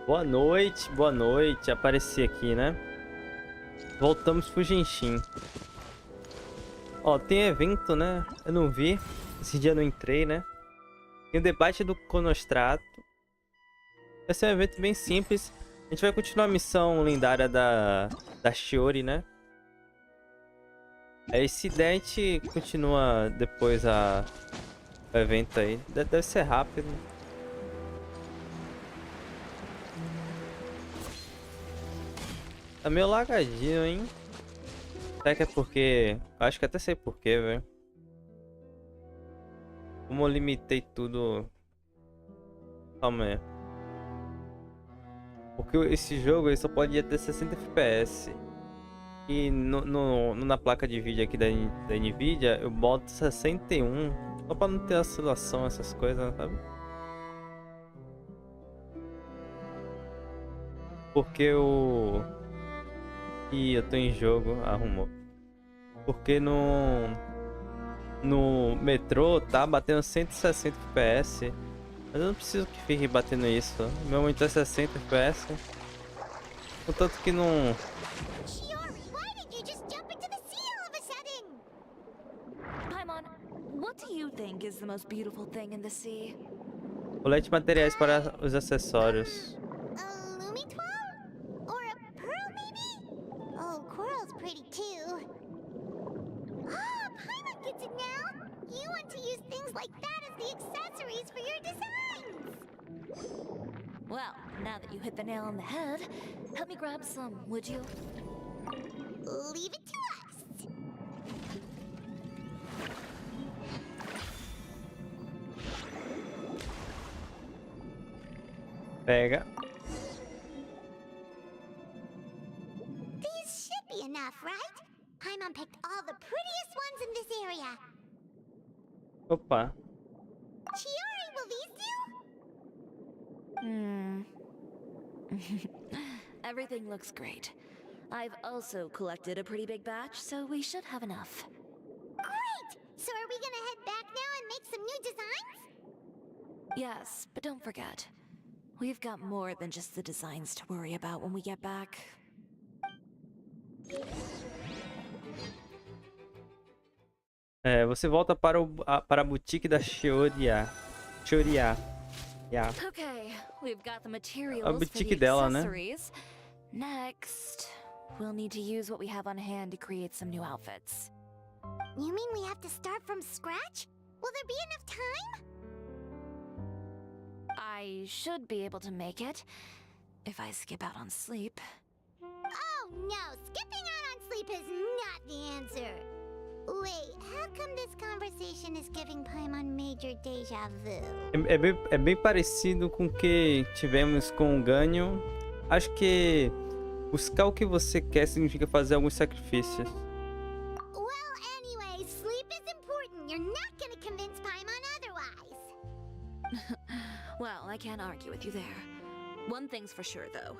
Boa noite. Apareci aqui, né? Voltamos pro Genshin. Ó, tem evento, né? Eu não vi. Esse dia eu não entrei, né? Tem o debate do Cronostrato. Esse é um evento bem simples. A gente vai continuar a missão lendária da Shiori, né? Esse daí a gente continua depois o evento aí. Deve ser rápido. Tá meio lagadinho, hein? Será que é porque... Acho que até sei porquê, velho. Como eu limitei tudo... Calma aí. Porque esse jogo ele só pode ir até 60 FPS. E na placa de vídeo aqui da Nvidia eu boto 61. Só pra não ter oscilação, essas coisas, sabe? Porque o... Ih, eu tô em jogo. Arrumou. Porque no metrô tá batendo 160 FPS. Mas eu não preciso que fique batendo isso. Meu monitor é 60 FPS. Contanto que não... Shiori, why did you just jump into the sea all of a sudden? Paimon, what do you think is the most beautiful thing in the sea? Colete de materiais para os acessórios. A lumitwal? Or a pearl, maybe? Oh, coral's pretty too. Ah, Paimon gets it now! You want to use things like that as the accessories for your designs! Well, now that you hit the nail on the head, help me grab some, would you? Leave it to us! Pega. These should be enough, right? Paimon picked all the prettiest ones in this area. Opa. Shiori, will these do? Everything looks great. I've also collected a pretty big batch, so we should have enough. Great! So are we gonna head back now and make some new designs? Yes, but don't forget, we've got more than just the designs to worry about when we get back. Você volta para a boutique da Shioria. Yeah. Okay, we've got the materials A for boutique the dela, né? accessories. Next, we'll need to use what we have on hand to create some new outfits. You mean we have to start from scratch? Will there be enough time? I should be able to make it, if I skip out on sleep. Oh no, skipping out on sleep is not the answer. Wait, how come this conversation is giving Paimon major deja vu? É bem parecido com o que tivemos com o Ganho. Acho que buscar o que você quer significa fazer alguns sacrifícios. Well, anyway, sleep is important. You're not gonna convince Paimon otherwise. Well, I can't argue with you there. One thing's for sure, though.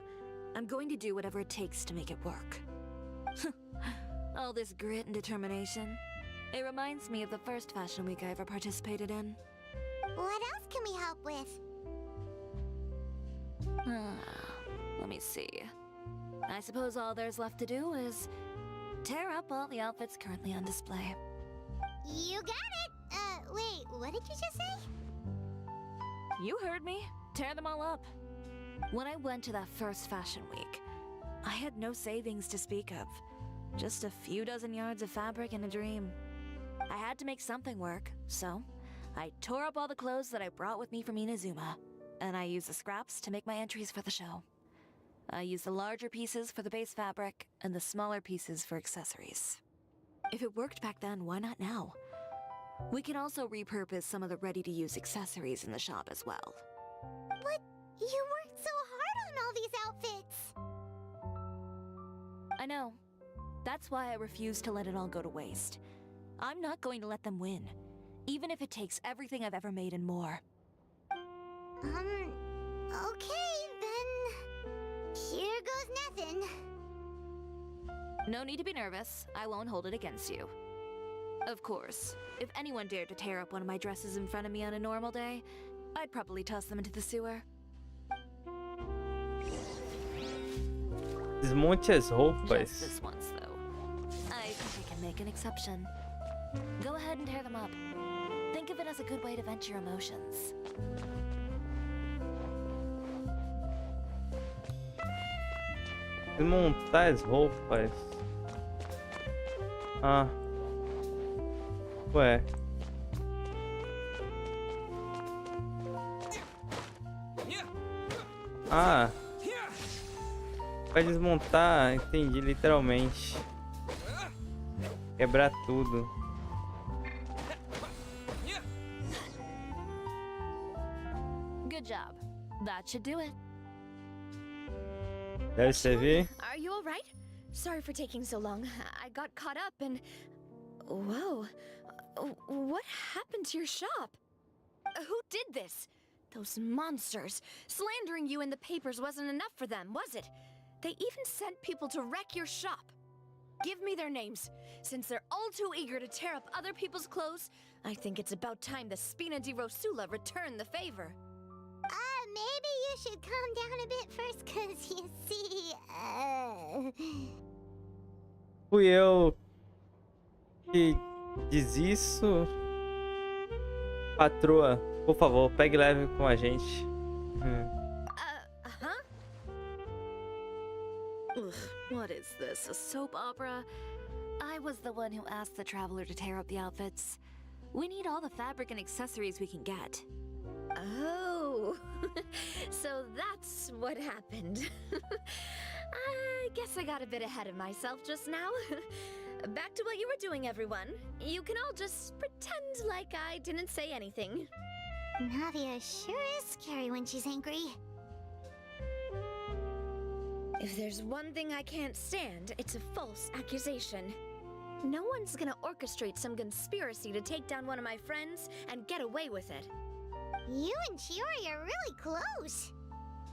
I'm going to do whatever it takes to make it work. All this grit and determination. It reminds me of the first fashion week I ever participated in. What else can we help with? Let me see. I suppose all there's left to do is tear up all the outfits currently on display. You got it! Wait, what did you just say? You heard me. Tear them all up. When I went to that first fashion week, I had no savings to speak of. Just a few dozen yards of fabric and a dream. I had to make something work, so I tore up all the clothes that I brought with me from Inazuma, and I used the scraps to make my entries for the show. I used the larger pieces for the base fabric, and the smaller pieces for accessories. If it worked back then, why not now? We can also repurpose some of the ready-to-use accessories in the shop as well. But you worked so hard on all these outfits! I know. That's why I refuse to let it all go to waste. I'm not going to let them win, even if it takes everything I've ever made and more. Okay, then... Here goes nothing. No need to be nervous. I won't hold it against you. Of course, if anyone dared to tear up one of my dresses in front of me on a normal day, I'd probably toss them into the sewer. Desmonte as Just roupas. this once, though. I think I can make an exception. Go ahead and tear them up. Think of it as a good way to vent your emotions. Desmontar as roupas. Ah. Ué. Ah. Vai desmontar, entendi, literalmente. Quebrar tudo. Good job. That should do it. Deve servir. Are you all right? Sorry for taking so long. I got caught up and... Whoa. What happened to your shop? Who did this? Those monsters. Slandering you in the papers wasn't enough for them, was it? They even sent people to wreck your shop. Give me their names. Since they're all too eager to tear up other people's clothes, I think it's about time the Spina di Rosula return the favor. Maybe you should calm down a bit first, cause you see, Fui eu que diz isso. Patroa, por favor, pegue leve com a gente. Huh? Ugh, what is this, a soap opera? I was the one who asked the traveler to tear up the outfits. We need all the fabric and accessories we can get. Oh, so that's what happened. I guess I got a bit ahead of myself just now. Back to what you were doing, everyone. You can all just pretend like I didn't say anything. Navia sure is scary when she's angry. If there's one thing I can't stand, it's a false accusation. No one's gonna orchestrate some conspiracy to take down one of my friends and get away with it. You and Chiori are really close.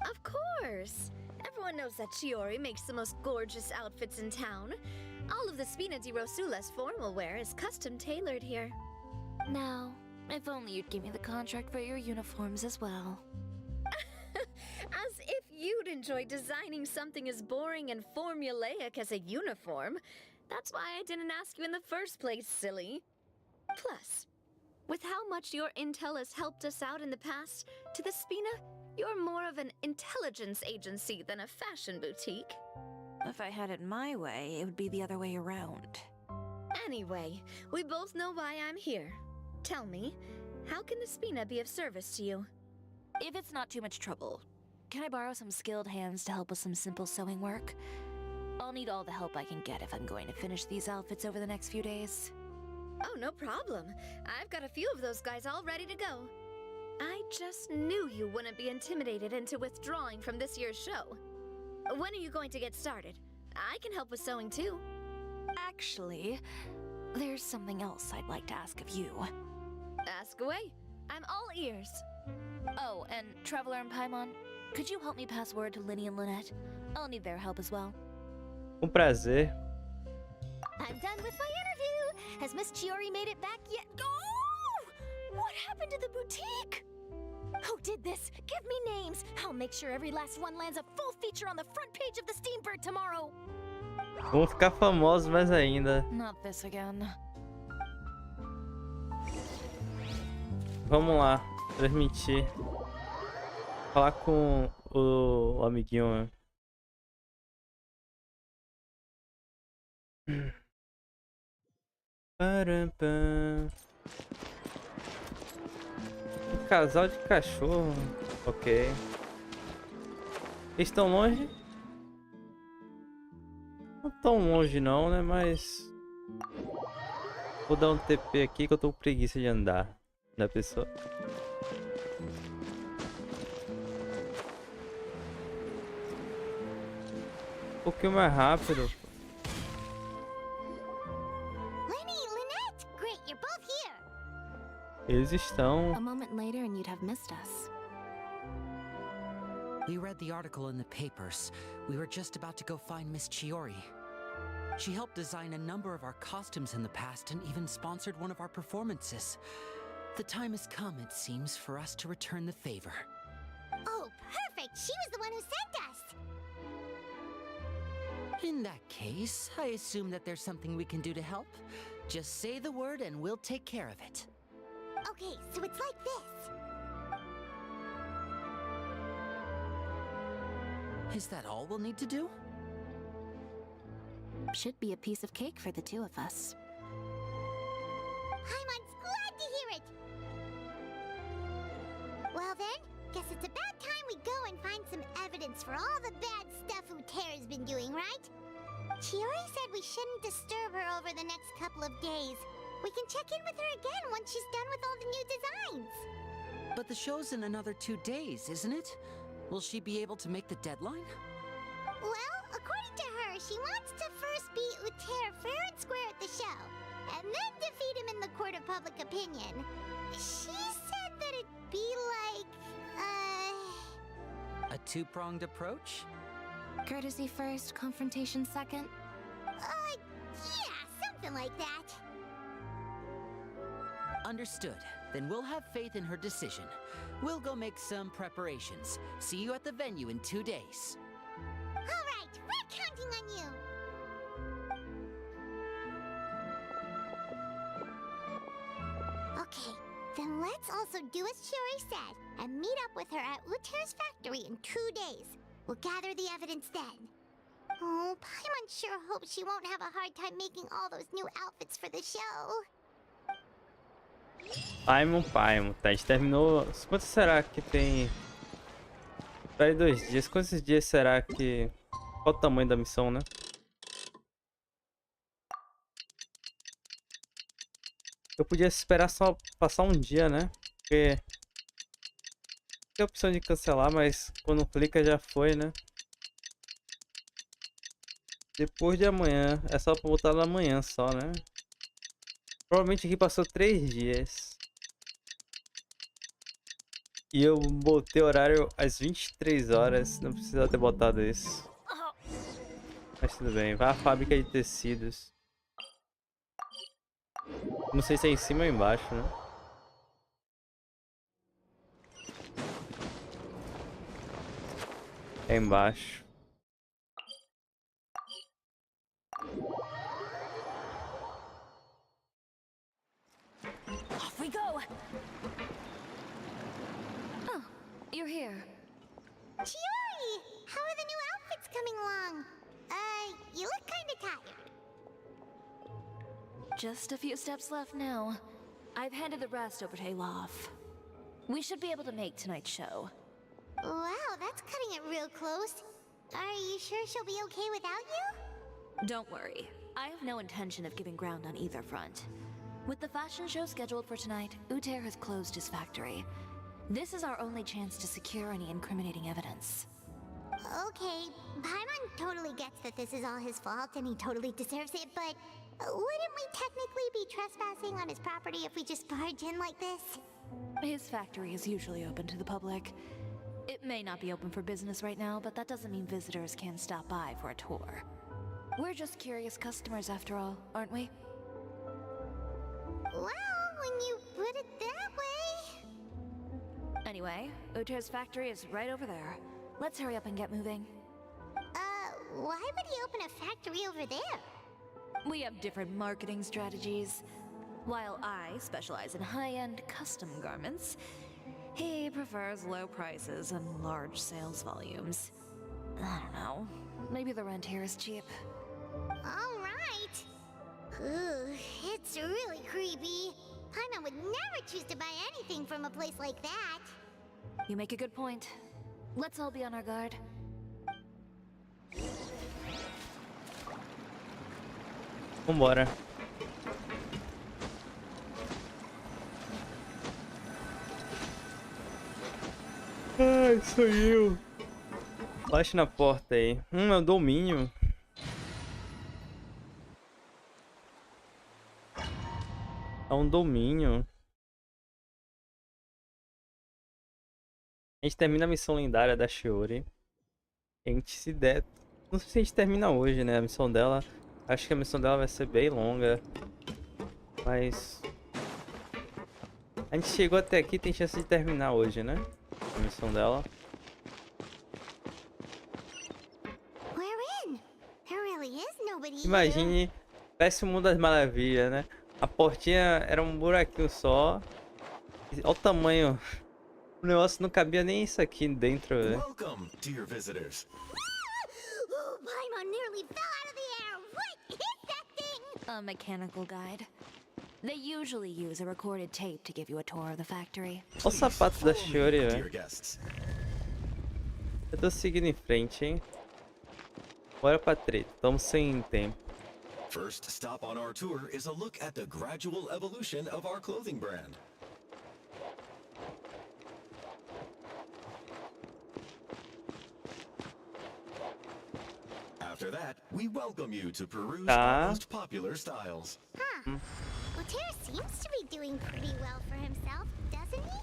Of course! Everyone knows that Chiori makes the most gorgeous outfits in town. All of the Spina di Rosula's formal wear is custom tailored here. Now, if only you'd give me the contract for your uniforms as well. As if you'd enjoy designing something as boring and formulaic as a uniform. That's why I didn't ask you in the first place, silly. Plus, with how much your intel has helped us out in the past, to the Spina, you're more of an intelligence agency than a fashion boutique. If I had it my way, it would be the other way around. Anyway, we both know why I'm here. Tell me, how can the Spina be of service to you? If it's not too much trouble, can I borrow some skilled hands to help with some simple sewing work? I'll need all the help I can get if I'm going to finish these outfits over the next few days. Oh, no problem. I've got a few of those guys all ready to go. I just knew you wouldn't be intimidated into withdrawing from this year's show. When are you going to get started? I can help with sewing too. Actually, there's something else I'd like to ask of you. Ask away. I'm all ears. Oh, and Traveler and Paimon, could you help me pass word to Linny and Lynette? I'll need their help as well. Prazer. I'm done with my interview. Has Miss Chiori made it back yet? Oh! What happened to the boutique? Who did this? Give me names. I'll make sure every last one lands a full feature on the front page of the Steambird tomorrow. Vão ficar famosos mais ainda. Not this again. Vamos lá, transmitir. Falar com o amiguinho. Parampam. Um casal de cachorro. Ok. Eles estão longe? Não tão longe não, né? Mas... Vou dar um TP aqui que eu tô com preguiça de andar da pessoa. Um pouquinho mais rápido. Lenny, Lynette! Great, you're both here. Eles estão. A moment later and you'd have missed us. We read the article in the papers. We were just about to go find Miss Chiori. She helped design a number of our costumes in the past and even sponsored one of our performances. The time has come, it seems, for us to return the favor. Oh, perfect! She was the one who sent us! In that case, I assume that there's something we can do to help. Just say the word and we'll take care of it. Okay, so it's like this. Is that all we'll need to do? Should be a piece of cake for the two of us. Paimon's glad to hear it. Well then, guess it's about time we go and find some evidence for all the bad stuff Uterra's been doing, right? Chiori said we shouldn't disturb her over the next couple of days. We can check in with her again once she's done with all the new designs. But the show's in another 2 days, isn't it? Will she be able to make the deadline? Well, according to her, she wants to first beat Uterra fair and square at the show, and then defeat him in the court of public opinion. She said that it'd be like, A two-pronged approach? Courtesy first, confrontation second. yeah, something like that. Understood. Then we'll have faith in her decision. We'll go make some preparations. See you at the venue in 2 days. All right, we're counting on you. Okay, then let's also do as Chiori said and meet up with her at Uterra's factory in 2 days. We'll gather the evidence then. Oh, Paimon sure hopes she won't have a hard time making all those new outfits for the show. Paimon, tá, a gente terminou. Quanto será que tem? Espera aí 2 dias. Quantos dias será que. Qual o tamanho da missão, né? Eu podia esperar só passar um dia, né? Porque tem a opção de cancelar, mas quando clica já foi, né? Depois de amanhã. É só pra voltar lá amanhã só, né? Provavelmente aqui passou 3 dias. E eu botei horário às 23 horas. Não precisava ter botado isso. Mas tudo bem. Vai à fábrica de tecidos. Não sei se é em cima ou embaixo, né? É embaixo. Off we go! Oh, you're here. Chiori! How are the new outfits coming along? You look kinda tired. Just a few steps left now. I've handed the rest over to Teyvat. We should be able to make tonight's show. Wow, that's cutting it real close. Are you sure she'll be okay without you? Don't worry. I have no intention of giving ground on either front. With the fashion show scheduled for tonight, Uter has closed his factory. This is our only chance to secure any incriminating evidence. Okay, Paimon totally gets that this is all his fault and he totally deserves it, but wouldn't we technically be trespassing on his property if we just barge in like this? His factory is usually open to the public. It may not be open for business right now, but that doesn't mean visitors can't stop by for a tour. We're just curious customers after all, aren't we? Well, when you put it that way... Anyway, Uter's factory is right over there. Let's hurry up and get moving. Why would he open a factory over there? We have different marketing strategies. While I specialize in high-end custom garments, he prefers low prices and large sales volumes. I don't know. Maybe the rent here is cheap. All right. Ooh, it's really creepy. Paimon would never choose to buy anything from a place like that. You make a good point. Let's all be on our guard. Vambora. Ai, sou eu. Baixe na porta aí. É o domínio. É um domínio. A gente termina a missão lendária da Chiori. A gente se der... Não sei se a gente termina hoje, né? A missão dela... Acho que a missão dela vai ser bem longa. Mas... A gente chegou até aqui, tem chance de terminar hoje, né? A missão dela. We're in. There really Imagine, parece o mundo das maravilhas, né? A portinha era um buraquinho só. Olha o tamanho. O negócio não cabia nem isso aqui dentro, velho. Welcome, dear visitors. Oh, Paimon nearly fell out of the air. What is that thing? A mechanical guide. They usually use a recorded tape to give you a tour of the factory. Olha o sapato da Follow me, Shiori, dear velho. guests. Eu tô seguindo em frente, hein? Bora pra treta, estamos sem tempo. First stop on our tour is a look at the gradual evolution of our clothing brand. After that, we welcome you to peruse our most popular styles. Huh. Otero seems to be doing pretty well for himself, doesn't he?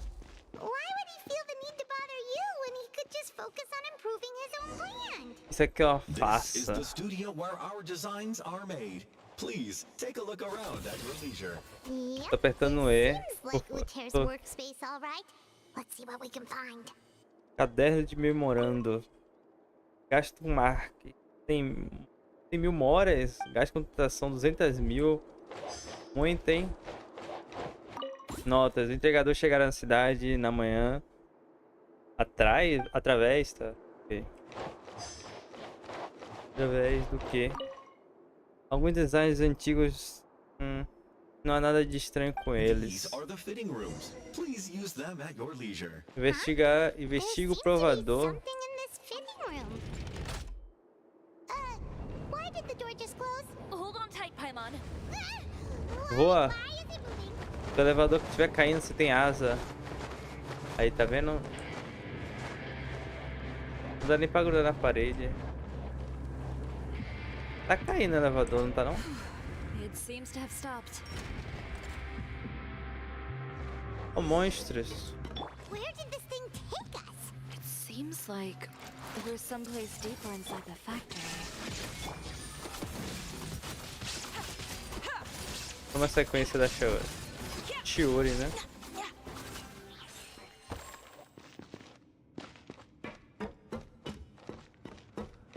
Why would he feel the need to bother you when he could just focus on improving his own brand? Isso aqui é uma This is farsa. the studio where our designs are made. Please, take a look around at your leisure. Yep, Tô apertando E. seems like Utero's Tô- workspace, all right. Let's see what we can find. Caderno de memorando. Gasto marque. Tem 1000 moras. Gasto de computação 200.000. Muito, hein? Notas. Entregador chegará na cidade na manhã. Através, tá? Ok. Através do que? Alguns designs antigos. Não há nada de estranho com eles. These are the fitting rooms. Please use them at your leisure. Investiga There o seems to be provador. something in this fitting room. Why did the door just close? Hold on tight, Paimon. Voa. Why is it moving? Se o elevador que estiver caindo, você tem asa. Aí, tá vendo? Não dá nem pra grudar na parede. Tá caindo o elevador, não tá não? It seems to have stopped. Ó, monstros. Where did this thing take us? It seems like we're someplace deeper inside the factory. Uma sequência da Shiori, né?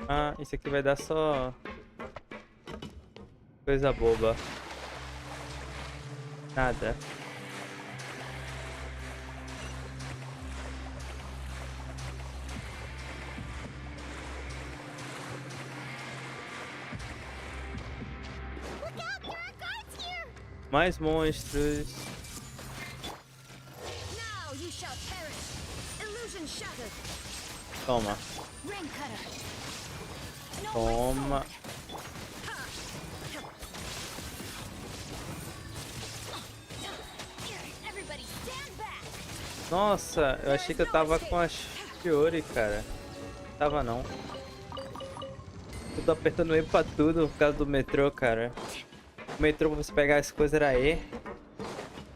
Ah, isso aqui vai dar só coisa boba. Nada. Look out, there are guards here! Mais monstros. Now you shall perish. Illusion shattered. Toma. Rain cutter. Toma. Everybody stand back. Nossa, eu achei que eu tava com a Shiori, cara. Tava não. Eu tô apertando E pra tudo por causa do metrô, cara. O metrô pra você pegar as coisas era E.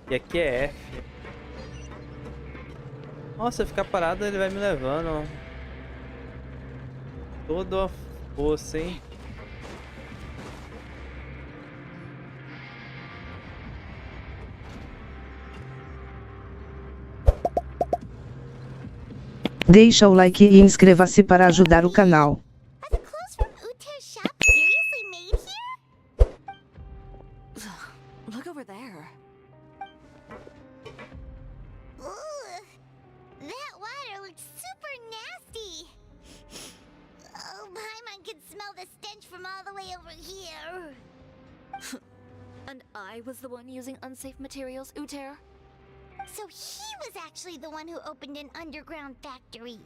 E aqui é F. Nossa, se eu ficar parado ele vai me levando. Todo a força, hein? Deixa o like e inscreva-se para ajudar o canal. Are the clothes from Utero's shop seriously made here? Look over there. Ugh, that water looks super nasty. Oh, Paimon can smell the stench from all the way over here. And I was the one using unsafe materials, Uter? So he was actually the one who opened an underground factory.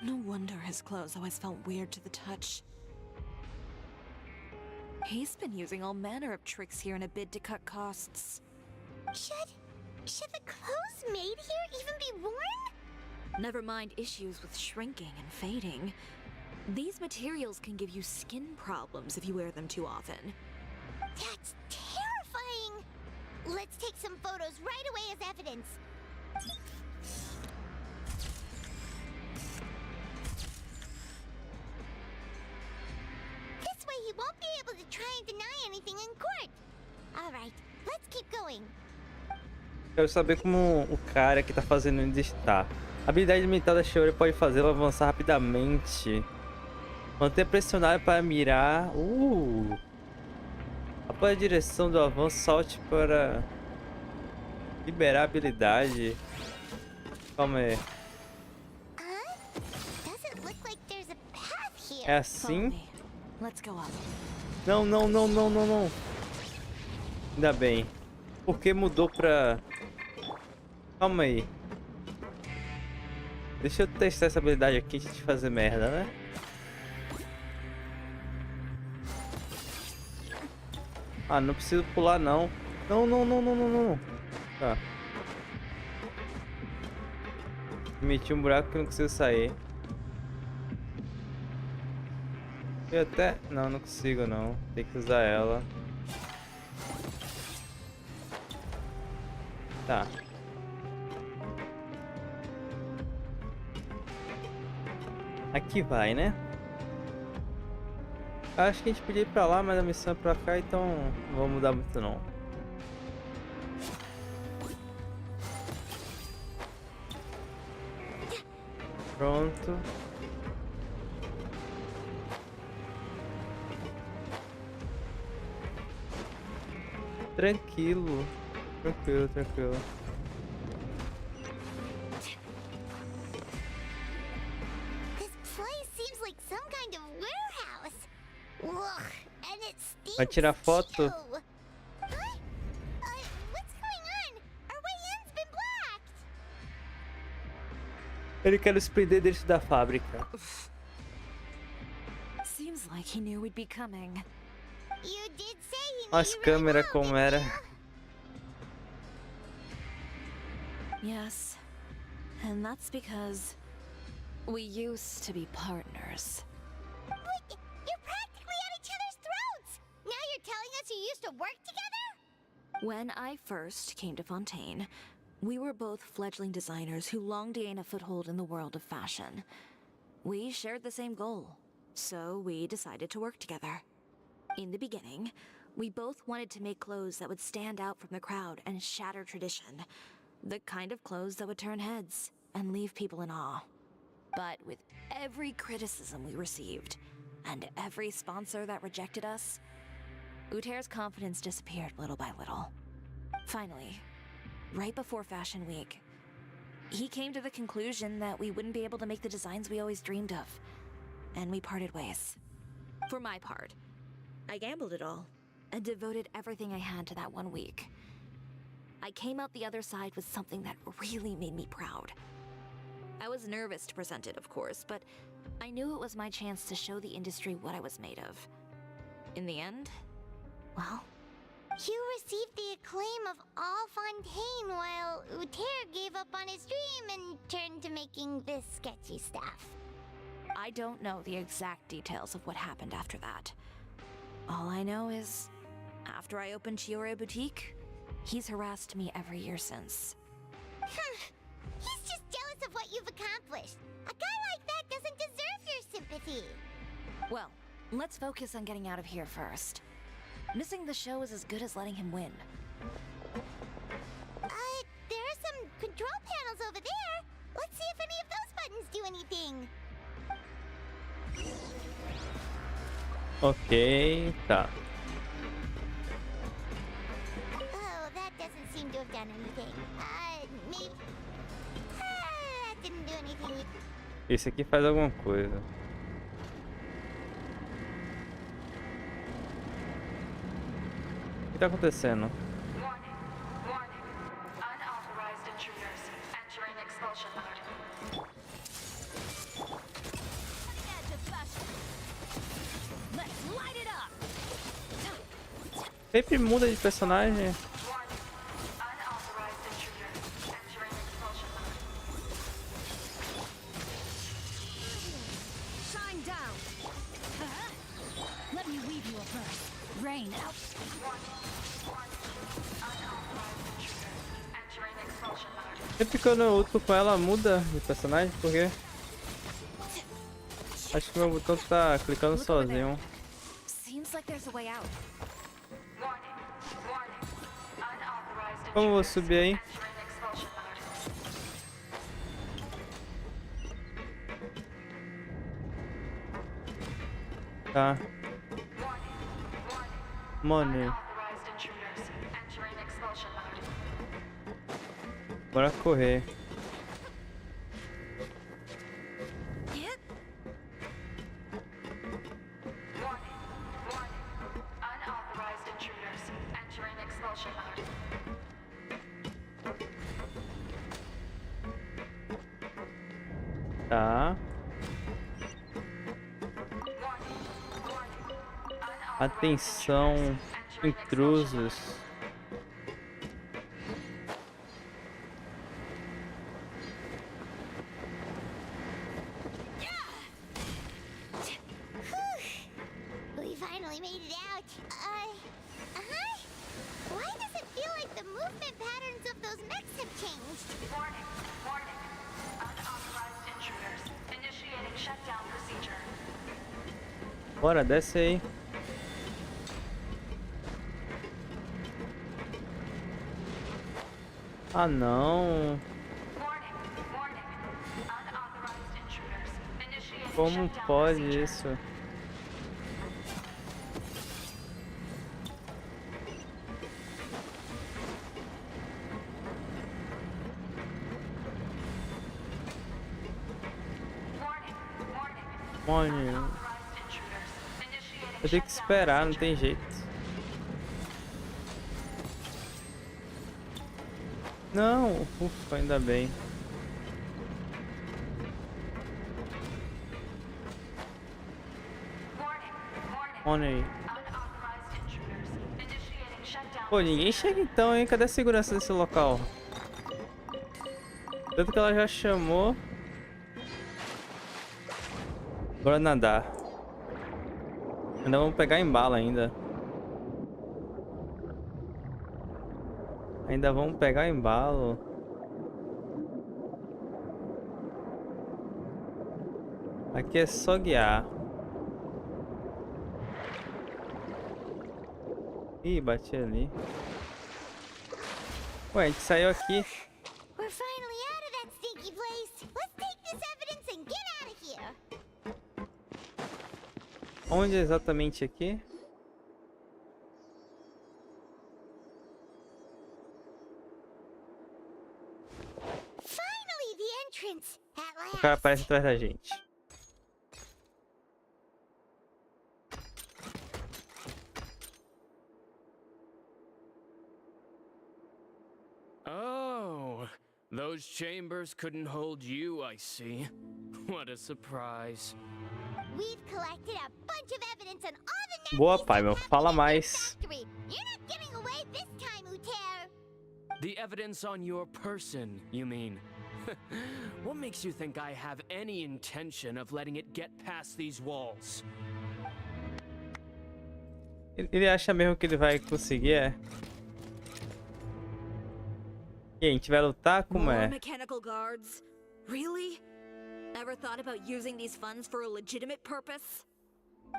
No wonder his clothes always felt weird to the touch. He's been using all manner of tricks here in a bid to cut costs. Should the clothes made here even be worn? Never mind issues with shrinking and fading. These materials can give you skin problems if you wear them too often. That's terrifying! Let's take some photos right away as evidence. This way he won't be able to try and deny anything in court. Alright, let's keep going. Quero saber como o cara que tá fazendo ainda está. A habilidade mental da Shiori pode fazê-lo avançar rapidamente. Manter pressionado para mirar. Após a direção do avanço, salte para liberar a habilidade. Calma aí. Doesn't look like there's a path here. É Follow assim? me. Let's go up. Não, não, não, não, não, não. Ainda bem. Porque mudou pra... Calma aí. Deixa eu testar essa habilidade aqui antes de fazer merda, né? Ah, não preciso pular não. Não, não, não, não, não, não. Tá. Meti um buraco que eu não consigo sair. Eu até... Não, não consigo não. Tem que usar ela. Tá. Aqui vai, né? Acho que a gente podia ir pra lá, mas a missão é pra cá, então não vou mudar muito não. Pronto. Tranquilo. Tranquilo, tranquilo. This place seems like some kind of warehouse. Ugh, and it stinks Vai tirar foto? too. Huh? What's going on? Our way in's been blocked. Ele quer nos prender dentro da fábrica. Seems like he knew we'd be coming. You did say he Olha as câmeras como era. Yes. And that's because we used to be partners. But you're practically at each other's throats. Now you're telling us you used to work together? When I first came to Fontaine, we were both fledgling designers who longed to gain a foothold in the world of fashion. We shared the same goal, so we decided to work together. In the beginning, we both wanted to make clothes that would stand out from the crowd and shatter tradition. The kind of clothes that would turn heads and leave people in awe. But with every criticism we received, and every sponsor that rejected us, Uter's confidence disappeared little by little. Finally, right before Fashion Week, he came to the conclusion that we wouldn't be able to make the designs we always dreamed of, and we parted ways. For my part, I gambled it all, and devoted everything I had to that 1 week. I came out the other side with something that really made me proud. I was nervous to present it, of course, but I knew it was my chance to show the industry what I was made of. In the end, well, You received the acclaim of all Fontaine while Uter gave up on his dream and turned to making this sketchy stuff. I don't know the exact details of what happened after that. All I know is, after I opened Chiore Boutique, he's harassed me every year since. He's just jealous of what you've accomplished. A guy like that doesn't deserve your sympathy. Well, let's focus on getting out of here first. Missing the show is as good as letting him win. There are some control panels over there. Let's see if any of those buttons do anything. Ok, tá. Oh, that doesn't seem to have done anything. Maybe... that didn't do anything. Esse aqui faz alguma coisa. O que tá acontecendo? Unauthorized intruders entering expulsion mode. Let's light it up! Sempre muda de personagem. Unauthorized intruders entering expulsion mode. Shine down! Let me weave you a verse. Rain out. Unauthorized intruders entering expulsion mode. Sempre que eu não luto com ela, muda de personagem, por quê? Acho que meu botão tá clicando Look over sozinho. Seems like there's a way out. Warning. Unauthorized Como eu vou intruders subir aí? entering expulsion mode. Tá. Mano. Bora correr. Warning. Unauthorized intruders entering expulsion mode. Tá. Warning. Atenção, intrusos. We finally made it out. Why does it feel like the movement patterns of those mechs have changed? Warning. Unauthorized intruders initiating shutdown procedure. Bora, desce aí. Ah, não. Warning. Unauthorized intruders initiating Como shutdown pode procedure. isso? Warning. Mano, Unauthorized intruders initiating eu tenho que shutdown esperar, não procedure. tem jeito. Não, ufa, ainda bem. Warning. Olha aí. Unauthorized intruders initiating shutdown Pô, ninguém chega então, hein? Cadê a segurança desse local? Tanto que ela já chamou. Bora nadar. Ainda vamos pegar em bala ainda. Ainda vamos pegar embalo. Aqui é só guiar. Ih, bati ali. Ué, a gente saiu aqui. We're finally out of that stinky place. Let's take this evidence and get out of here. Onde exatamente aqui? Finally, the entrance. At O cara last. aparece atrás da gente. Oh, those chambers couldn't hold you, I see. What a surprise. We've collected a bunch of evidence on all the nasty Boa, stuff pai, meu. happening Fala in your mais. factory. You're not getting away this time, Uter. The evidence on your person, you mean? What makes you think I have any intention of letting it get past these walls? Ele acha mesmo que ele vai conseguir, é? E a gente vai lutar? Como More é? mechanical guards? Really? Ever thought about using these funds for a legitimate purpose?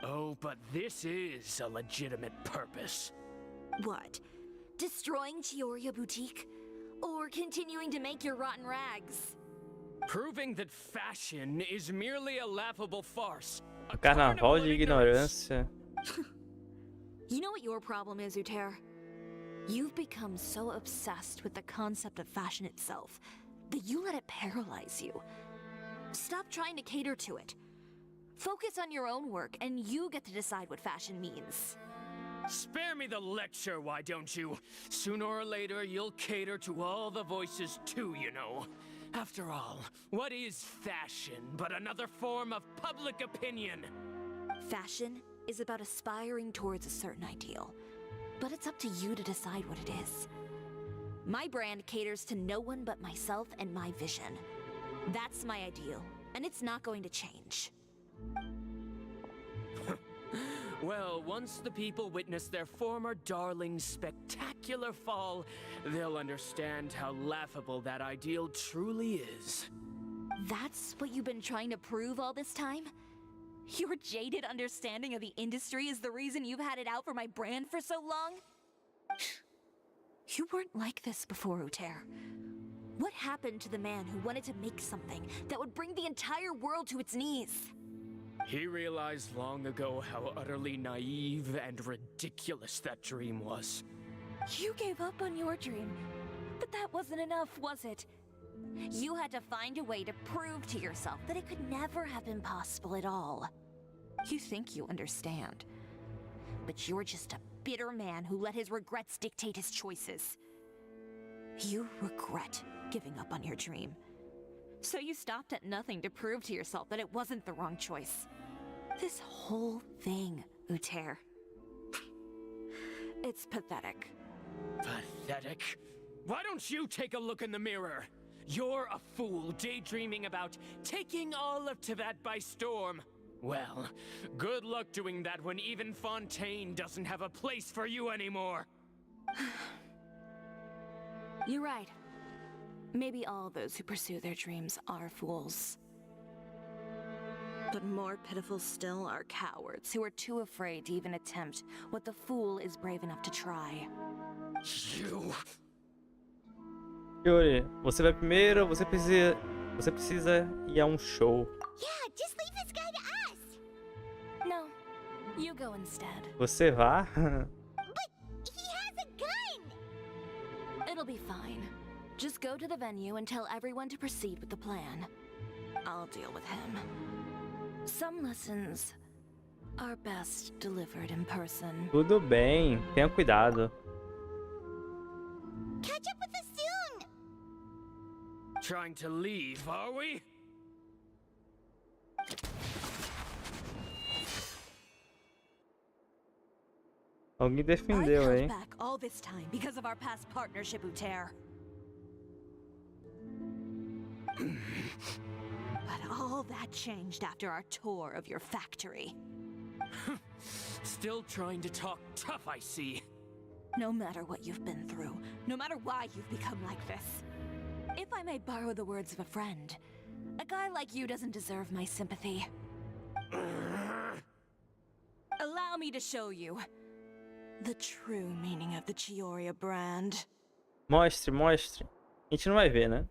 Oh, but this is a legitimate purpose. What? Destroying Chioria Boutique? Or continuing to make your rotten rags? Proving that fashion is merely a laughable farce. A Carnaval carnival de of ignorance. ignorância. You know what your problem is, Uter? You've become so obsessed with the concept of fashion itself that you let it paralyze you. Stop trying to cater to it. Focus on your own work, and you get to decide what fashion means. Spare me the lecture, why don't you? Sooner or later, you'll cater to all the voices too, you know. After all, what is fashion but another form of public opinion? Fashion is about aspiring towards a certain ideal, but it's up to you to decide what it is. My brand caters to no one but myself and my vision. That's my ideal, and it's not going to change. Well, once the people witness their former darling's spectacular fall, they'll understand how laughable that ideal truly is. That's what you've been trying to prove all this time? Your jaded understanding of the industry is the reason you've had it out for my brand for so long? You weren't like this before, Uter. What happened to the man who wanted to make something that would bring the entire world to its knees? He realized long ago how utterly naive and ridiculous that dream was. You gave up on your dream, But that wasn't enough, was it? You had to find a way to prove to yourself that it could never have been possible at all. You think you understand, but you're just a bitter man who let his regrets dictate his choices. You regret giving up on your dream. So you stopped at nothing to prove to yourself that it wasn't the wrong choice. This whole thing, Uter. It's pathetic. Pathetic? Why don't you take a look in the mirror? You're a fool daydreaming about taking all of Teyvat by storm. Well, good luck doing that when even Fontaine doesn't have a place for you anymore. You're right. Maybe all those who pursue their dreams are fools. But more pitiful still are cowards who are too afraid to even attempt what the fool is brave enough to try. You... Yuri, você vai primeiro ou você precisa ir a um show? Yeah, just leave this guy to us. No, you go instead. Você vá? But he has a gun. It'll be fine. Just go to the venue and tell everyone to proceed with the plan. I'll deal with him. Some lessons are best delivered in person. Tudo bem, tenha cuidado. Catch up with us soon. Trying to leave, are we? Alguém I defendeu, held hein? back all this time because of our past partnership, Uter. But all that changed after our tour of your factory. Still trying to talk tough, I see. No matter what you've been through, no matter why you've become like this. If I may borrow the words of a friend, a guy like you doesn't deserve my sympathy. Allow me to show you the true meaning of the Chioria brand. Mostre, mostre. A gente não vai ver, né?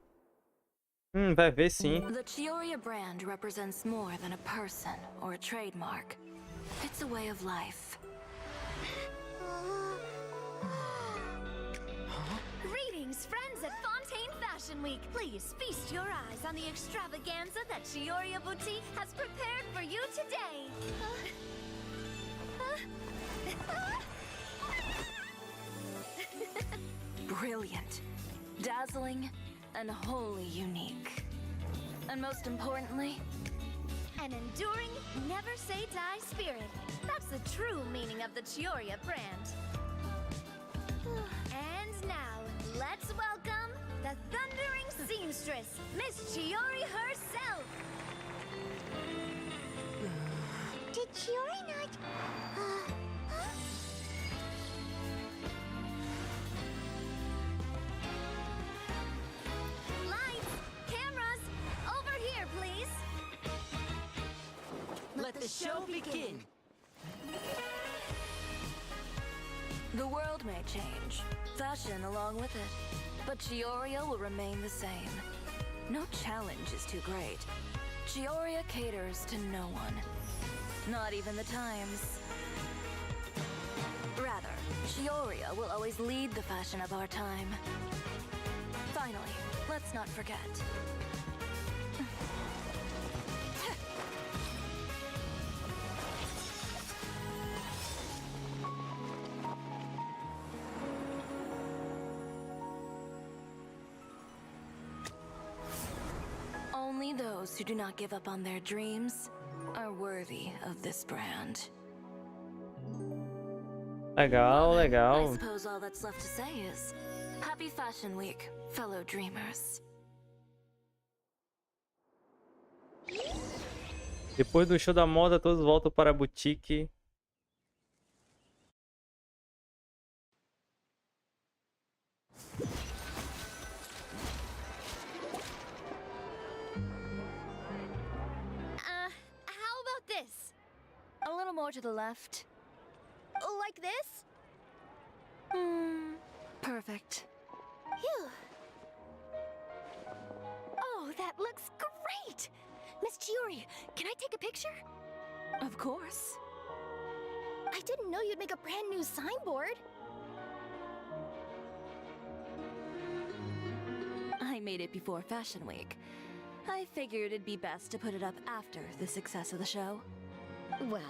Vai ver sim. The Chioria brand represents more than a person or a trademark. It's a way of life. Greetings, friends at Fontaine Fashion Week. Please feast your eyes on the extravaganza that Chioria Boutique has prepared for you today. Brilliant, dazzling, and wholly unique. And most importantly, An enduring, never say die spirit. That's the true meaning of the Chioria brand. And now, let's welcome the thundering seamstress, Miss Chiori herself. Did Chiori not? Lights, cameras, over here, please. Let the show begin! the world may change, fashion along with it, but Chioria will remain the same. No challenge is too great. Chioria caters to no one, not even the times. Rather, Chioria will always lead the fashion of our time. Finally, let's not forget. Only those who do not give up on their dreams are worthy of this brand. Legal, I legal. suppose all that's left to say is Happy Fashion Week, fellow dreamers. Depois do show da moda, todos voltam para a boutique. How about this? A little more to the left. Like this? Perfect. Phew. Oh, that looks great! Miss Chiori, can I take a picture? Of course. I didn't know you'd make a brand new signboard. made it before Fashion Week. I figured it'd be best to put it up after the success of the show. Well,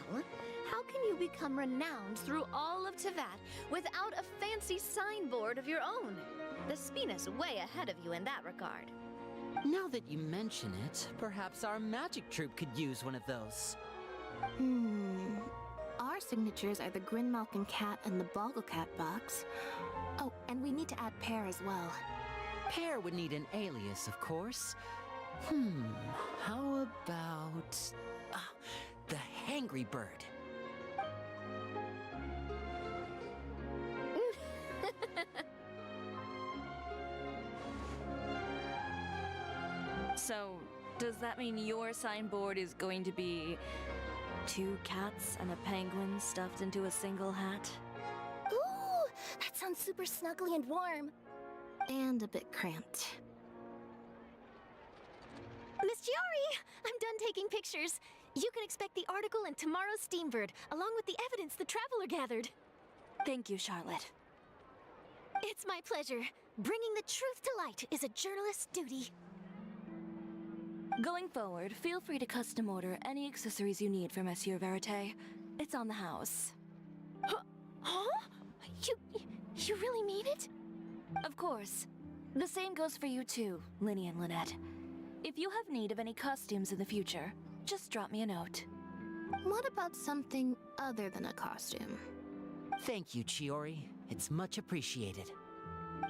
how can you become renowned through all of Teyvat without a fancy signboard of your own? The Spina's way ahead of you in that regard. Now that you mention it, perhaps our magic troupe could use one of those. Our signatures are the Grinmalkin cat and the Bogglecat box. Oh, and we need to add Pear as well. Pear would need an alias, of course. How about... the Hangry Bird. So, does that mean your signboard is going to be 2 cats and a penguin stuffed into a single hat? Ooh, that sounds super snuggly and warm. And a bit cramped. Miss Chiori, I'm done taking pictures. You can expect the article in tomorrow's Steambird, along with the evidence the Traveler gathered. Thank you, Charlotte. It's my pleasure. Bringing the truth to light is a journalist's duty. Going forward, feel free to custom order any accessories you need for Monsieur Verite. It's on the house. Huh? You really mean it? Of course. The same goes for you too, Linny and Lynette. If you have need of any costumes in the future, just drop me a note. What about something other than a costume? Thank you, Chiori. It's much appreciated.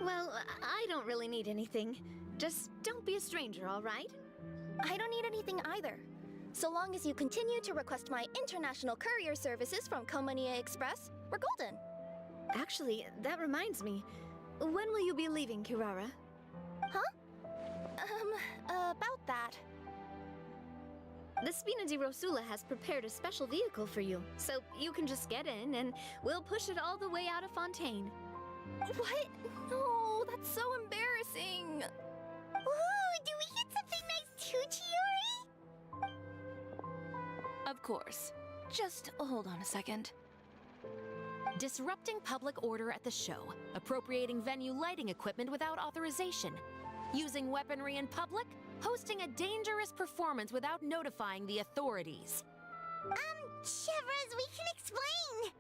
Well, I don't really need anything. Just don't be a stranger, all right? I don't need anything either. So long as you continue to request my international courier services from Komania Express, we're golden. Actually, that reminds me. When will you be leaving, Kirara? About that. The Spina di Rosula has prepared a special vehicle for you, so you can just get in and we'll push it all the way out of Fontaine. What? No, that's so embarrassing. Ooh, do we get something nice too, Chiori? Of course. Just hold on a second. Disrupting public order at the show, appropriating venue lighting equipment without authorization, using weaponry in public, hosting a dangerous performance without notifying the authorities. Chevras, we can explain!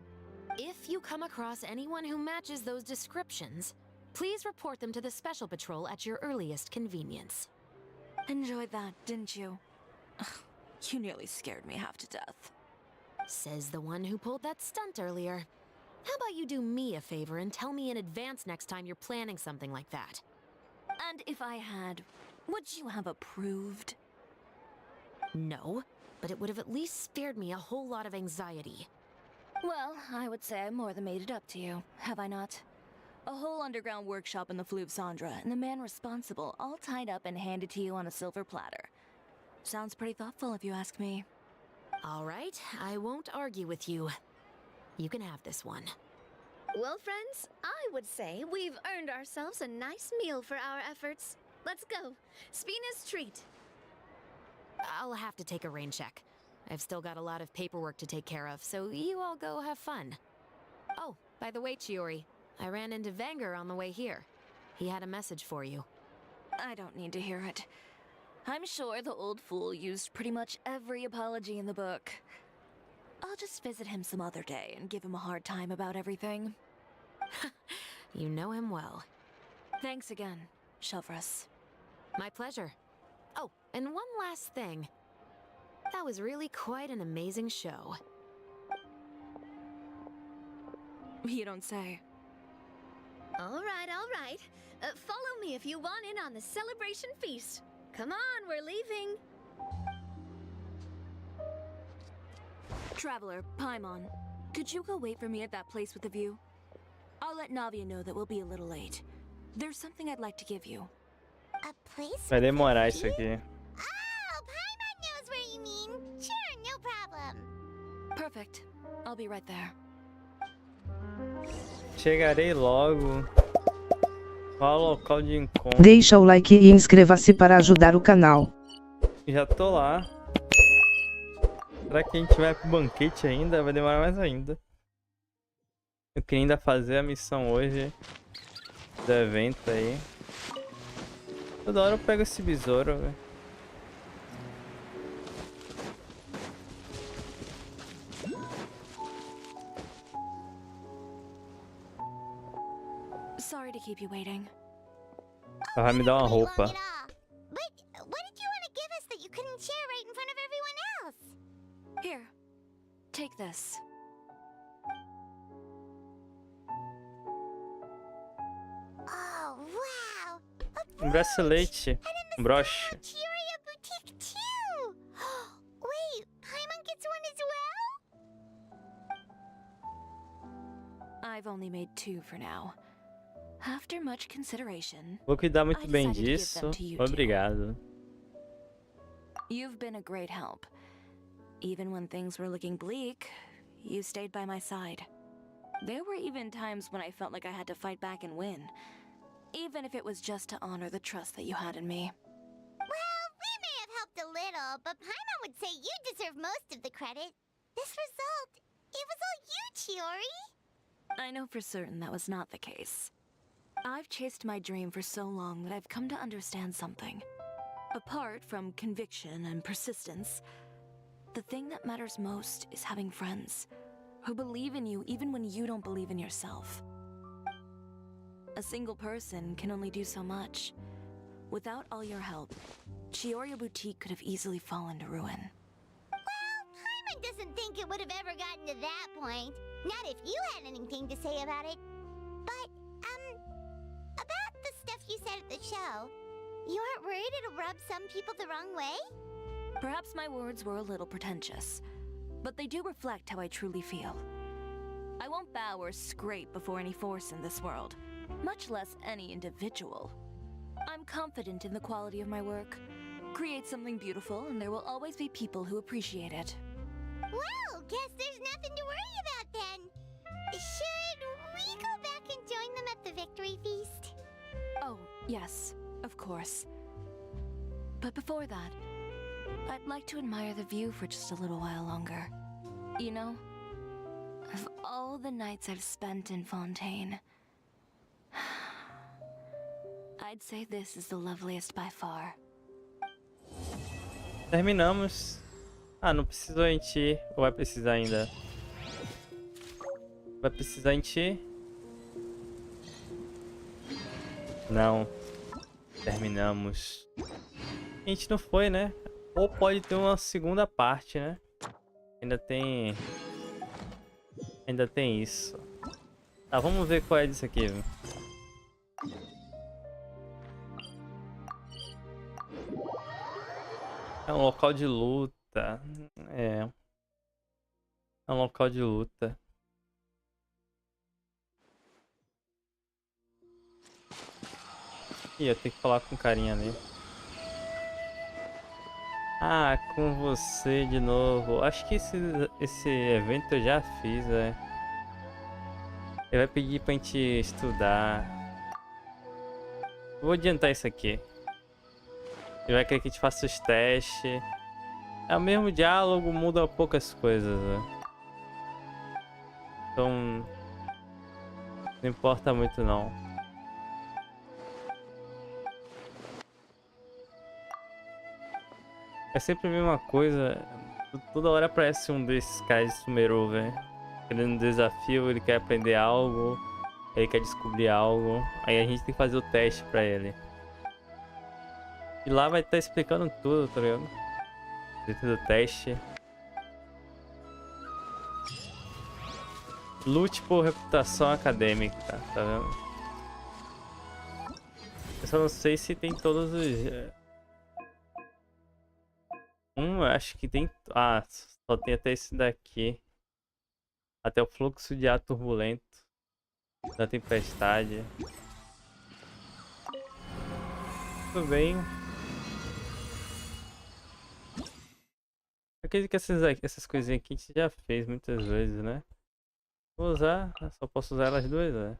If you come across anyone who matches those descriptions, please report them to the Special Patrol at your earliest convenience. Enjoyed that, didn't you? Ugh, you nearly scared me half to death. Says the one who pulled that stunt earlier. How about you do me a favor and tell me in advance next time you're planning something like that? And if I had, would you have approved? No, but it would have at least spared me a whole lot of anxiety. Well, I would say I more than made it up to you, have I not? A whole underground workshop in the Fleuve Sandra, and the man responsible all tied up and handed to you on a silver platter. Sounds pretty thoughtful if you ask me. All right, I won't argue with you. You can have this one. Well, friends, I would say we've earned ourselves a nice meal for our efforts. Let's go. Spina's treat. I'll have to take a rain check. I've still got a lot of paperwork to take care of, so you all go have fun. Oh, by the way, Chiori, I ran into Vanger on the way here. He had a message for you. I don't need to hear it. I'm sure the old fool used pretty much every apology in the book. I'll just visit him some other day and give him a hard time about everything. You know him well. Thanks again, Chevras. My pleasure. Oh, and one last thing. That was really quite an amazing show. You don't say. All right. Follow me if you want in on the celebration feast. Come on, we're leaving. Traveler, Paimon, could you go wait for me at that place with the view? I'll let Navia know that we'll be a little late. There's something I'd like to give you. A place? Vai demorar isso aqui. Oh, Paimon knows where you mean. Sure, no problem. Perfect. I'll be right there. Chegarei logo. Qual o local de encontro? Deixa o like e inscreva-se para ajudar o canal. Já tô lá. Será que a gente vai pro banquete ainda? Vai demorar mais ainda. Eu queria ainda fazer a missão hoje do evento aí. Toda hora eu pego esse besouro, velho. Sorry to keep you waiting. Ela vai me dar uma Wait long roupa. at all. But what did you want to give us that you couldn't share right in front of everyone else? Here, take this. Oh, wow. Um bracelete. Um broche. Chioria boutique too. Wait, Paimon gets one as well? I've only made 2 for now. After much consideration, Vou cuidar muito I bem decided to give disso. them to you too. Obrigado. You've been a great help. Even when things were looking bleak, you stayed by my side. There were even times when I felt like I had to fight back and win, even if it was just to honor the trust that you had in me. Well, we may have helped a little, but Paimon would say you deserve most of the credit. This result, it was all you, Chiori. I know for certain that was not the case. I've chased my dream for so long that I've come to understand something. Apart from conviction and persistence, the thing that matters most is having friends who believe in you even when you don't believe in yourself. A single person can only do so much. Without all your help, Chioria Boutique could have easily fallen to ruin. Well, Paimon doesn't think it would have ever gotten to that point. Not if you had anything to say about it. But, about the stuff you said at the show, you aren't worried it'll rub some people the wrong way? Perhaps my words were a little pretentious, but they do reflect how I truly feel. I won't bow or scrape before any force in this world, much less any individual. I'm confident in the quality of my work. Create something beautiful, and there will always be people who appreciate it. Well, guess there's nothing to worry about then. Should we go back and join them at the victory feast? Oh, yes, of course. But before that, I'd like to admire the view for just a little while longer. You know, of all the nights I've spent in Fontaine, I'd say this is the loveliest by far. Terminamos. Ah, não precisou a gente ir. Ou vai precisar ainda? Vai precisar a gente ir? Não. Terminamos. A gente não foi, né? Ou pode ter uma segunda parte, né? Ainda tem isso. Tá, vamos ver qual é disso aqui, viu? É um local de luta. É um local de luta. Ih, eu tenho que falar com o carinha ali. Ah, com você de novo. Acho que esse evento eu já fiz, Ele vai pedir pra gente estudar. Vou adiantar isso aqui. Ele vai querer que a gente faça os testes. É o mesmo diálogo, muda poucas coisas, Então... não importa muito, não. É sempre a mesma coisa. Toda hora aparece um desses caras de Sumeru, velho. Querendo um desafio, ele quer aprender algo. Ele quer descobrir algo. Aí a gente tem que fazer o teste pra ele. E lá vai estar explicando tudo, tá ligado? Dentro do teste. Lute por reputação acadêmica, tá vendo? Eu só não sei se tem todos os... eu acho que tem... Ah, só tem até esse daqui. Até o fluxo de ar turbulento da tempestade. Tudo bem. Eu acredito que essas coisinhas aqui a gente já fez muitas vezes, né? Vou usar, só posso usar elas duas, né?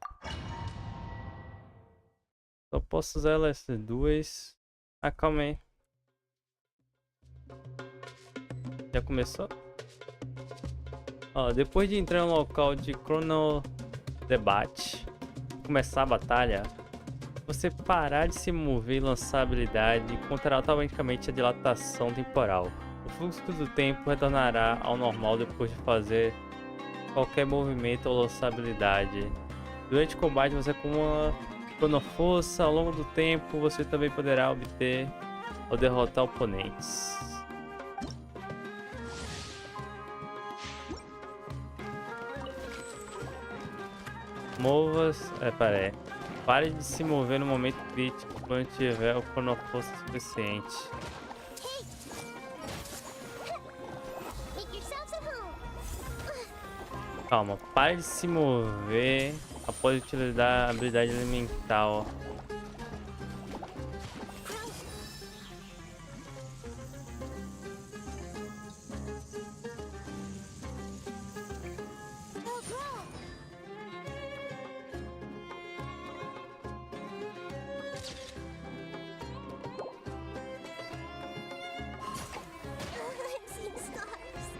Só posso usar elas duas. Ah, calma aí. Já começou? Ó, depois de entrar no local de Crono debate, começar a batalha, você parar de se mover e lançar a habilidade, encontrará automaticamente a dilatação temporal. O fluxo do tempo retornará ao normal depois de fazer qualquer movimento ou lançar a habilidade. Durante o combate você acumula cronoforça. Ao longo do tempo você também poderá obter ou derrotar oponentes. Mova-se... Pare de se mover no momento crítico quando tiver o cronoforça suficiente. Make yourselves at home. Calma, pare de se mover após utilizar a habilidade elemental.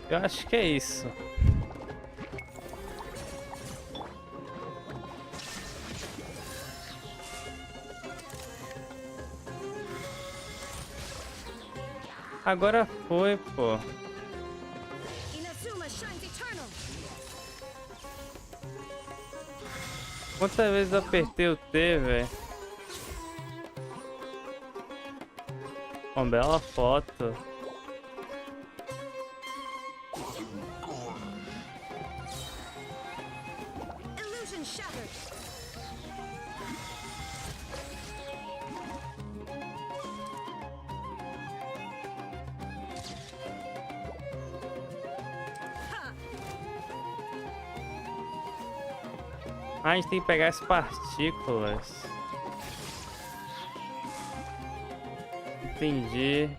Eu acho que é isso. Agora foi, pô. Quantas vezes eu apertei o T, velho? Uma bela foto. Ah, a gente tem que pegar as partículas. Entendi.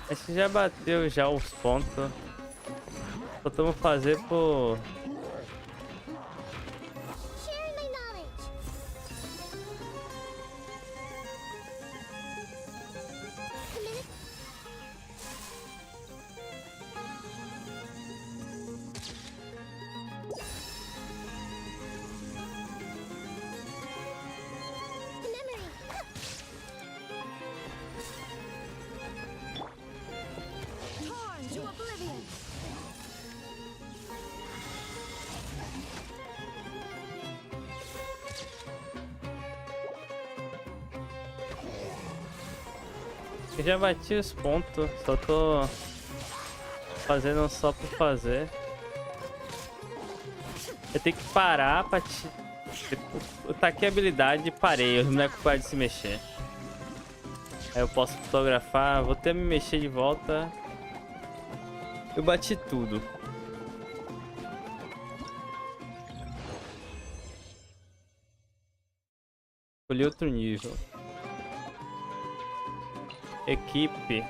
A gente já bateu já os pontos. Só estamos fazer por... Sharing my knowledge. Committed. The memory. Torn to oblivion. Eu já bati os pontos, só tô fazendo só por fazer. Eu tenho que parar pra te... Eu taquei a habilidade e parei, os bonecos param de se mexer. Aí eu posso fotografar, vou até me mexer de volta. Eu bati tudo. Escolhi outro nível. Equipe.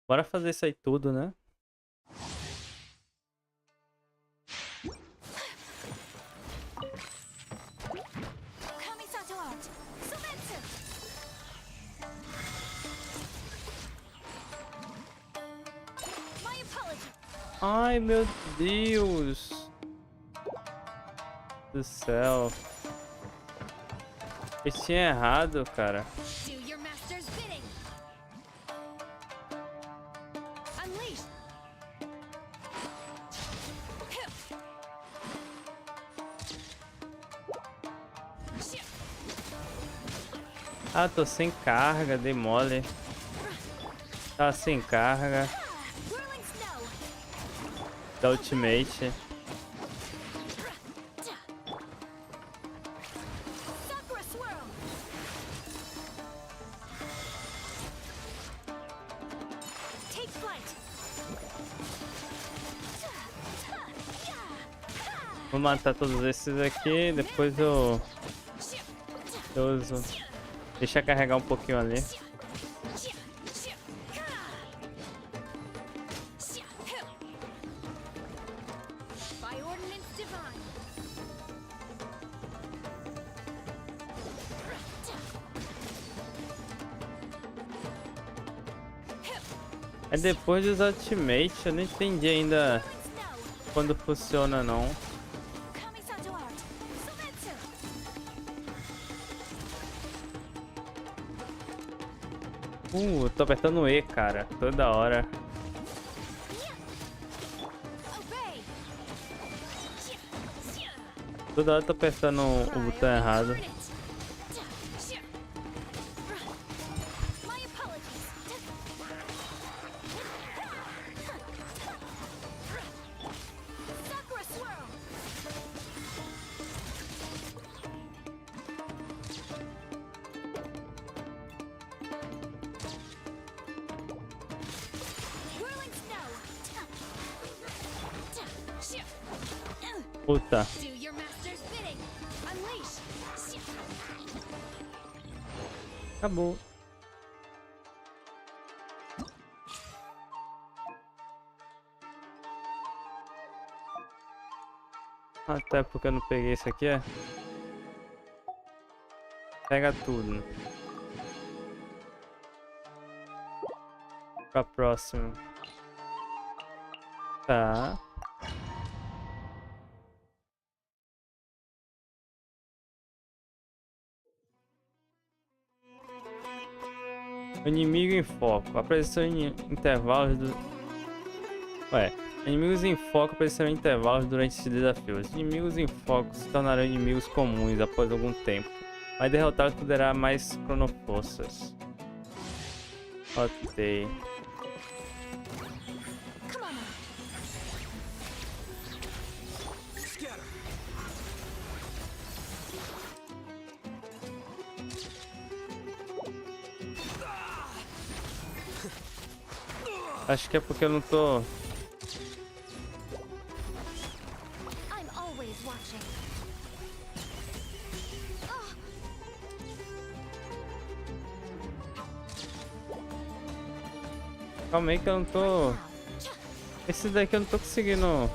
Bora fazer isso aí tudo, né? Ai, meu Deus do céu. Eu tinha errado, cara. Do your master's bidding. Unleash. Ah, tô sem carga, dei mole. Tá sem carga. Whirling snow. Da ultimate. Sakura swirl. Take flight. Vou matar todos esses aqui, depois eu uso. Deixa carregar um pouquinho ali. By ordinance divine. Aí depois dos ultimate, eu não entendi ainda quando funciona não. Tô apertando E, cara, toda hora. Toda hora tô apertando o botão errado. Puta. Acabou. Até porque eu não peguei isso aqui, é? Pega tudo. Pra próxima. Tá. Inimigo em foco. Apareceu em intervalos do... Inimigos em foco aparecerão em intervalos durante esse desafio. Os inimigos em foco se tornarão inimigos comuns após algum tempo. Mas derrotá-los poderá mais cronoforças. Ok. Acho que é porque eu não tô... Calma aí que eu não tô... Esse daqui eu não tô conseguindo...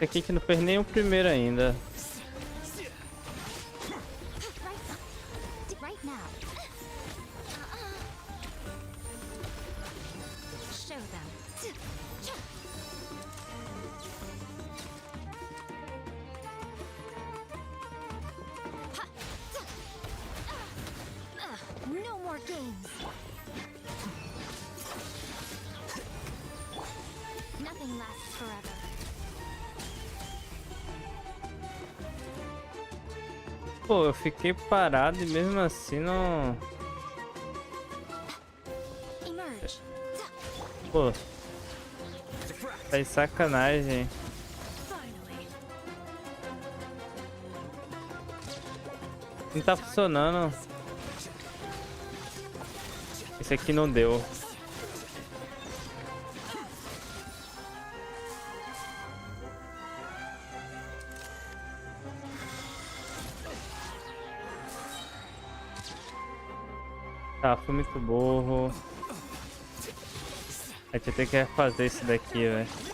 Esse aqui que não fez nem o primeiro ainda. Pô, eu fiquei parado e mesmo assim não... Pô, tá de sacanagem. Não tá funcionando. Esse aqui não deu. Tá, fui muito burro. A gente tem que refazer isso daqui, velho.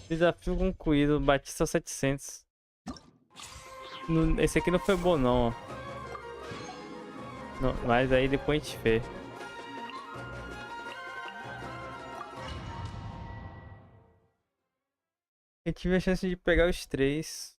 Desafio concluído, bati só 700. Esse aqui não foi bom não, ó. Não, mas aí depois a gente vê. Eu tive a chance de pegar os 3.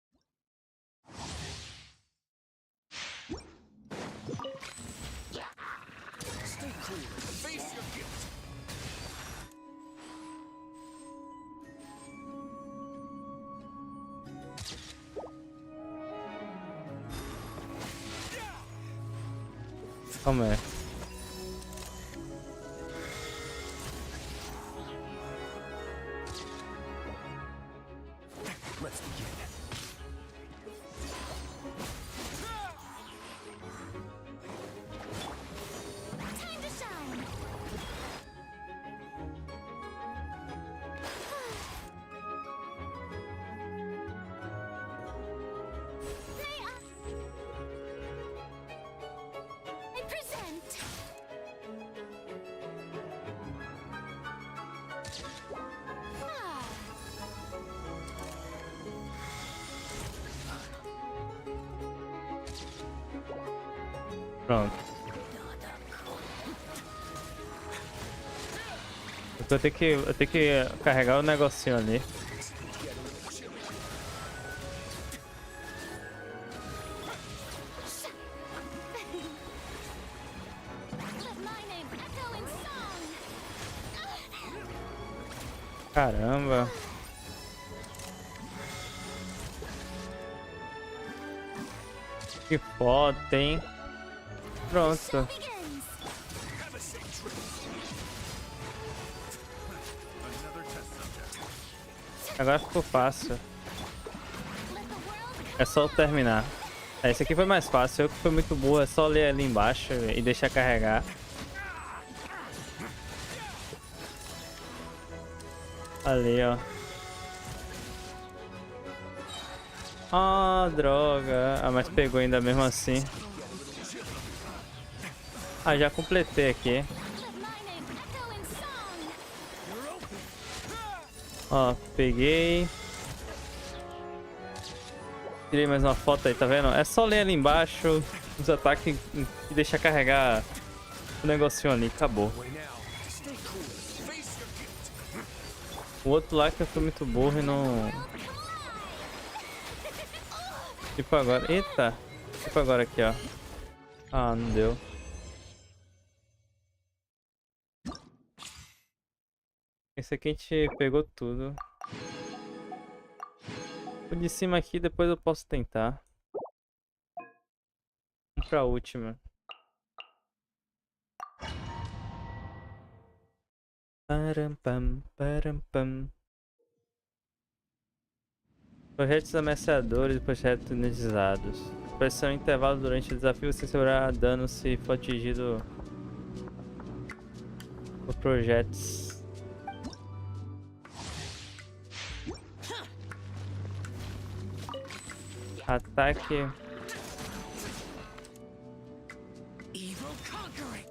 Como é? Time to shine. I present. Ah. Pronto. Eu tenho que carregar o negocinho ali. Let my name echo in song. Caramba. Que foda, hein? Pronto. Begins. Agora ficou fácil. Let the world É só eu terminar. Esse aqui foi mais fácil. Eu que fui muito burro. É só ler ali embaixo e deixar carregar. Ali, ó. Ah, droga. Ah, mas pegou ainda mesmo assim. Ah, já completei aqui. let my name echo in song. Ó, peguei. Tirei mais uma foto aí, tá vendo? É só ler ali embaixo os ataques e deixar carregar o negocinho ali. Acabou. O outro lá que eu fui muito burro e não... Tipo agora... Eita! Tipo agora aqui, ó. Ah, não deu. Esse aqui a gente pegou tudo. O de cima aqui, depois eu posso tentar. Vamos pra última. Parampam, parampam. Projetos ameaçadores e projetos energizados. Pressão intervalo durante o desafio, você sofrerá dano se for atingido por projetos. Ataque. Evil conquering.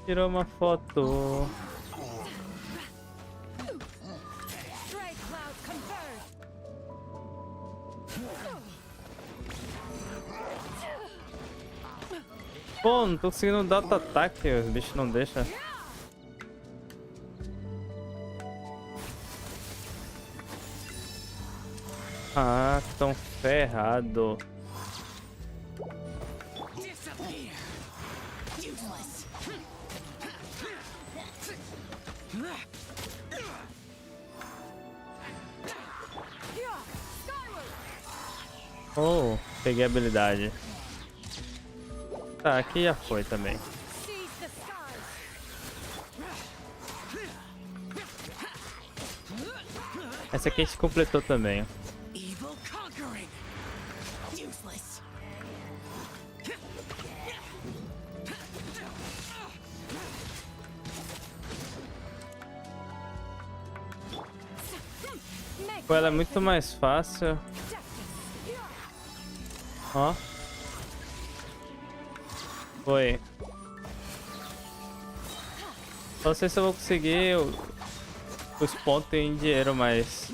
Tirou uma foto. Strike cloud converge. Pô, não tô conseguindo dar outro ataque, os bichos não deixam. Ah, tão ferrado. Disappear. Useless. Oh, peguei a habilidade. Tá, aqui já foi também. Seize the skies. Essa aqui a gente completou também. Evil conquering. Useless. Pô, ela é muito mais fácil. Ó. Foi. Não sei se eu vou conseguir os pontos em dinheiro, mas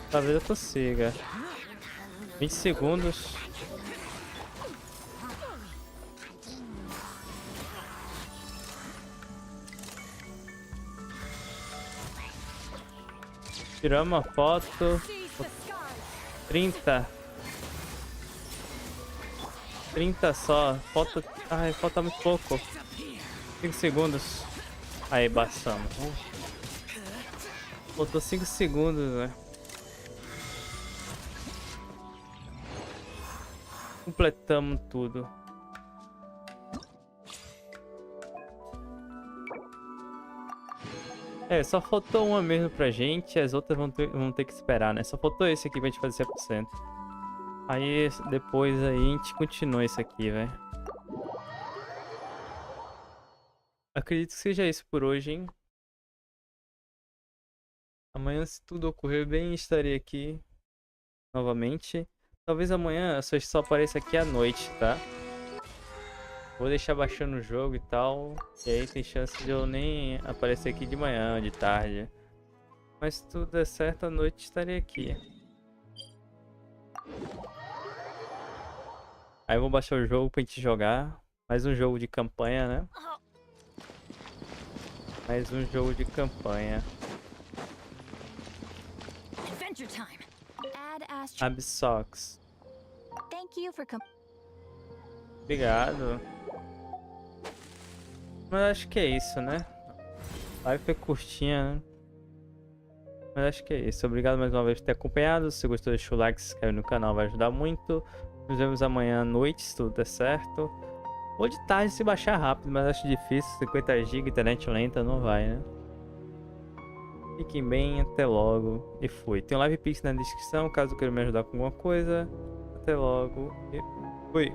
talvez eu consiga. 20 segundos. Tiramos uma foto. 30. 30 só. Falta... Ai, falta muito pouco. 5 segundos. Aí, bastamos. Faltou 5 segundos, né? Completamos tudo. É, só faltou uma mesmo pra gente, as outras vão ter que esperar, né? Só faltou esse aqui pra gente fazer 100%. Aí, depois aí, a gente continua esse aqui, velho. Acredito que seja isso por hoje, hein? Amanhã, se tudo ocorrer bem, estarei aqui novamente. Talvez amanhã só apareça aqui à noite, tá? Vou deixar baixando o jogo e tal. E aí tem chance de eu nem aparecer aqui de manhã ou de tarde. Mas se tudo der certo, à noite estarei aqui. Aí eu vou baixar o jogo pra gente jogar. Mais um jogo de campanha, né? Mais um jogo de campanha. Adventure time. Add astro. Absox. Thank you for Obrigado. Mas acho que é isso, né? A live foi curtinha, né? Mas acho que é isso. Obrigado mais uma vez por ter acompanhado. Se você gostou, deixa o like, se inscreve no canal, vai ajudar muito. Nos vemos amanhã à noite, se tudo der certo. Ou de tarde se baixar rápido, mas acho difícil. 50 GB, internet lenta, não vai, né? Fiquem bem, até logo e fui. Tem um live pix na descrição, caso queira me ajudar com alguma coisa. Até logo e fui.